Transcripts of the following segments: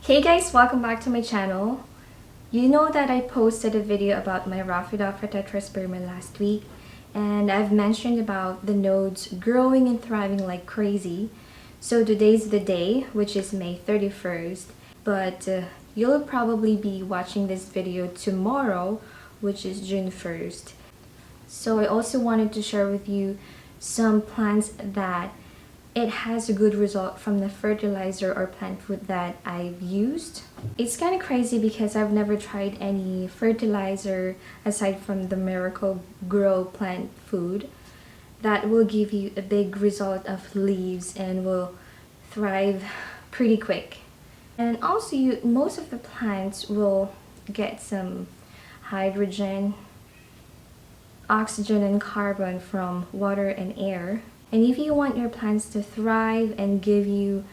Hey guys, welcome back to my channel. You know that I posted a video about my Rhaphidophratetrasperma last week, and I've mentioned about the nodes growing and thriving like crazy. So today's the day, which is May 31st, but you'll probably be watching this video tomorrow, which is June 1st. So I also wanted to share with you some plants that it has a good result from the fertilizer or plant food that I've used. It's kind of crazy because I've never tried any fertilizer aside from the Miracle Grow plant food that will give you a big result of leaves and will thrive pretty quick. And also most of the plants will get some hydrogen, oxygen and carbon from water and air. And if you want your plants to thrive and give you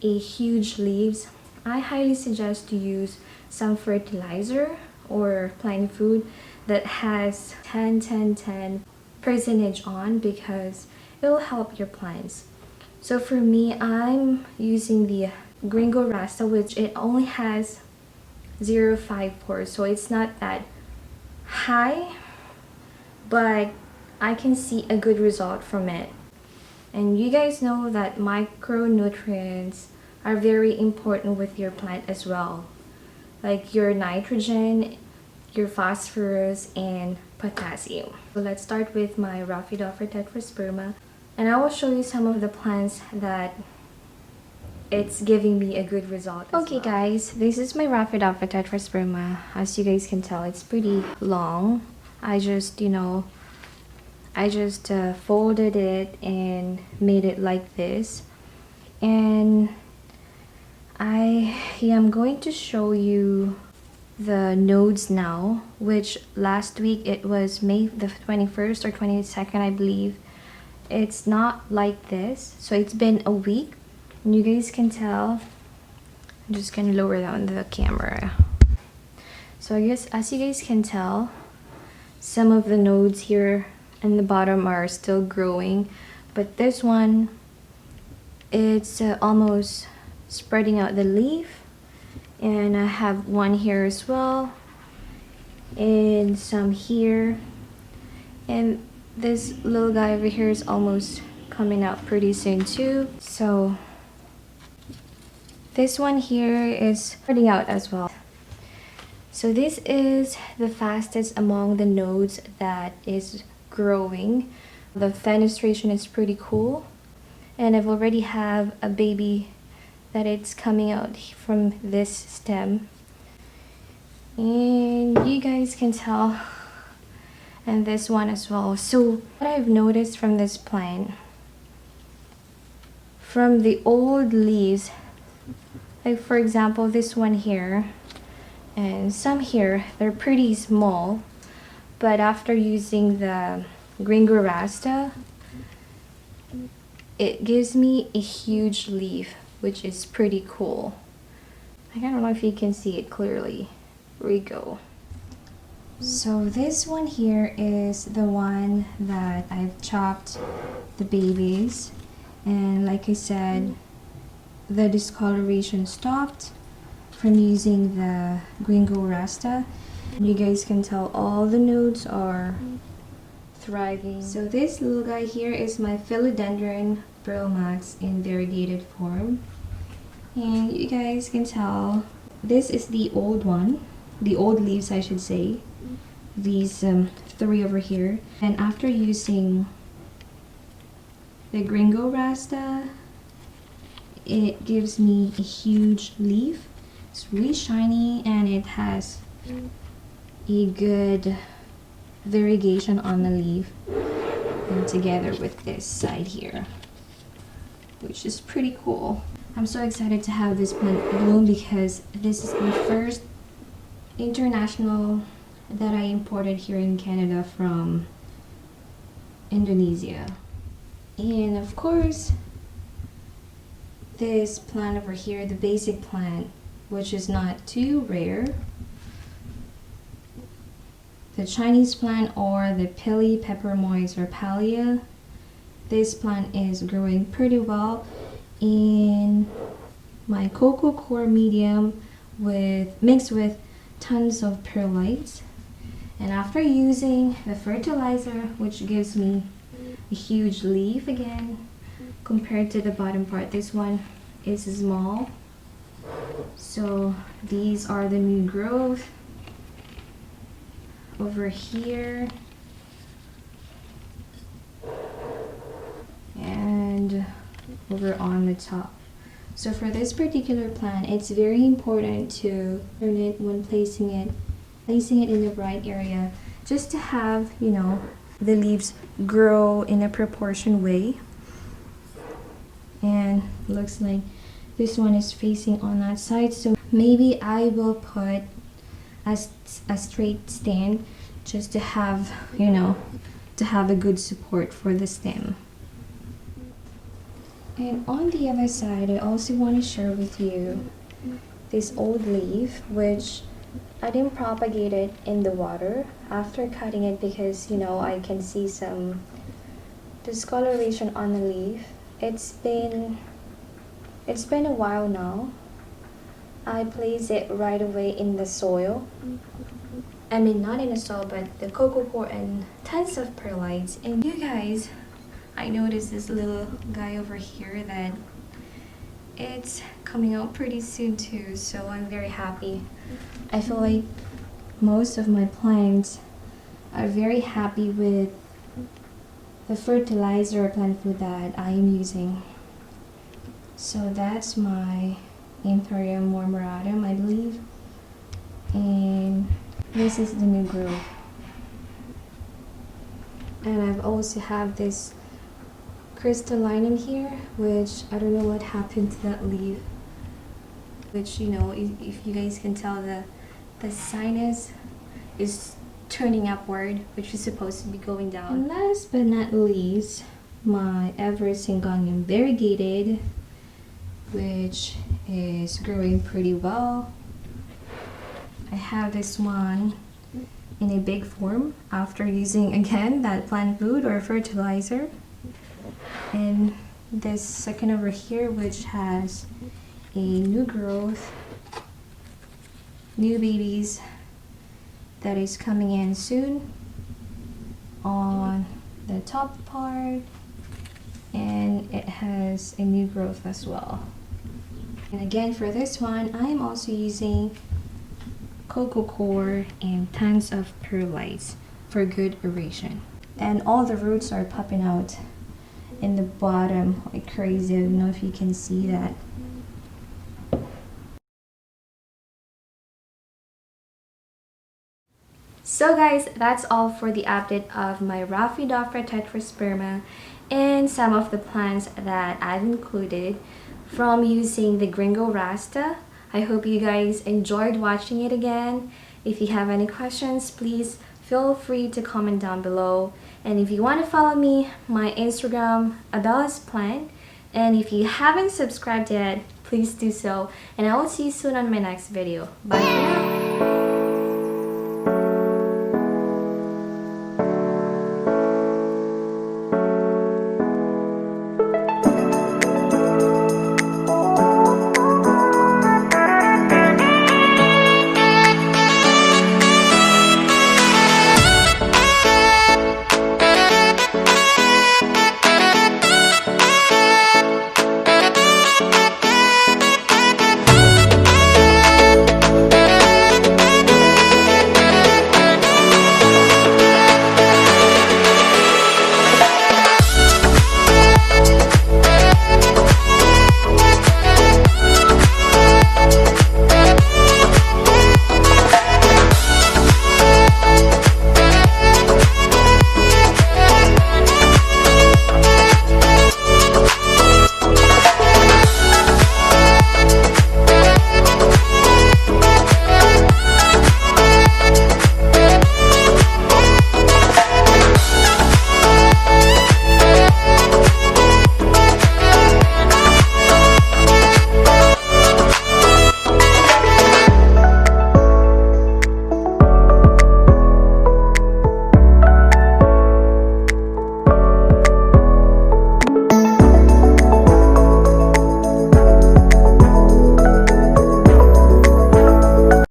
a huge leaves, I highly suggest to use some fertilizer or plant food that has 10-10-10 percentage on, because it will help your plants. So for me, I'm using the Gringo Rasta, which it only has 0.54, so it's not that high, but I can see a good result from it. And you guys know that micronutrients are very important with your plant as well, like your nitrogen, your phosphorus, and potassium. So let's start with my Rhaphidophratetrasperma, and I will show you some of the plants that it's giving me a good result as well. Guys, this is my Rhaphidophratetrasperma. As you guys can tell, it's pretty long. I just folded it and made it like this, and I am going to show you the nodes now, which last week it was May the 21st or 22nd, I believe. It's not like this, so it's been a week, and you guys can tell. I'm just gonna lower down the camera. So I guess as you guys can tell, some of the nodes here and the bottom are still growing, but this one, it's almost spreading out the leaf, and I have one here as well, and some here, and this little guy over here is almost coming out pretty soon too. So this one here is spreading out as well. So this is the fastest among the nodes that is growing. The fenestration is pretty cool, and I've already have a baby that it's coming out from this stem, and you guys can tell, and this one as well. So what I've noticed from this plant, from the old leaves, like for example this one here and some here, they're pretty small, but after using the Gringo Rasta, it gives me a huge leaf, which is pretty cool. I don't know if you can see it clearly. Here we go. So this one here is the one that I've chopped the babies, and like I said, the discoloration stopped from using the Gringo Rasta. You guys can tell all the nodes are thriving. So this little guy here is my Philodendron Pearlmax in variegated form, and you guys can tell this is the old one, the old leaves I should say, these three over here. And after using the Gringo Rasta, it gives me a huge leaf. It's really shiny, and it has a good variegation on the leaf, and together with this side here, which is pretty cool. I'm so excited to have this plant bloom because this is the first international that I imported here in Canada from Indonesia. And of course, this plant over here, the basic plant, which is not too rare, the Chinese plant, or the Pili Pepermois or Palia. This plant is growing pretty well, and my cocoa core medium mixed with tons of perlite. And after using the fertilizer, which gives me a huge leaf again, compared to the bottom part, this one is small. So these are the new growth over here. And over on the top. So for this particular plant, it's very important to turn it when placing it in the right area, just to have, you know, the leaves grow in a proportion way. And looks like this one is facing on that side, so maybe I will put a straight stand just to have, you know, to have a good support for the stem. And on the other side, I also want to share with you this old leaf, which I didn't propagate it in the water after cutting it because, you know, I can see some discoloration on the leaf. It's been a while now. I place it right away in the soil. I mean, not in the soil, but the cocoa core and tons of perlites. And you guys, I noticed this little guy over here that it's coming out pretty soon too, so I'm very happy. I feel like most of my plants are very happy with the fertilizer or plant food that I am using. So that's my Anthurium marmoratum, I believe. And this is the new growth. And I've also have this crystallinum here, which I don't know what happened to that leaf, which, you know, if you guys can tell, the sinus is turning upward, which is supposed to be going down. And last but not least, my Everest Syngonium variegated, which is growing pretty well. I have this one in a big form after using again that plant food or fertilizer. And this second over here, which has a new growth, new babies that is coming in soon on the top part, and it has a new growth as well. And again, for this one, I'm also using cocoa core and tons of perlites for good aeration. And all the roots are popping out in the bottom like crazy. I don't know if you can see that. So guys, that's all for the update of my Rhaphidophoratetrasperma and some of the plants that I've included from using the Gringo Rasta. I hope you guys enjoyed watching it again. If you have any questions, please feel free to comment down below. And if you want to follow me, my Instagram, Abel's Plant. And if you haven't subscribed yet, please do so. And I will see you soon on my next video. Bye for now.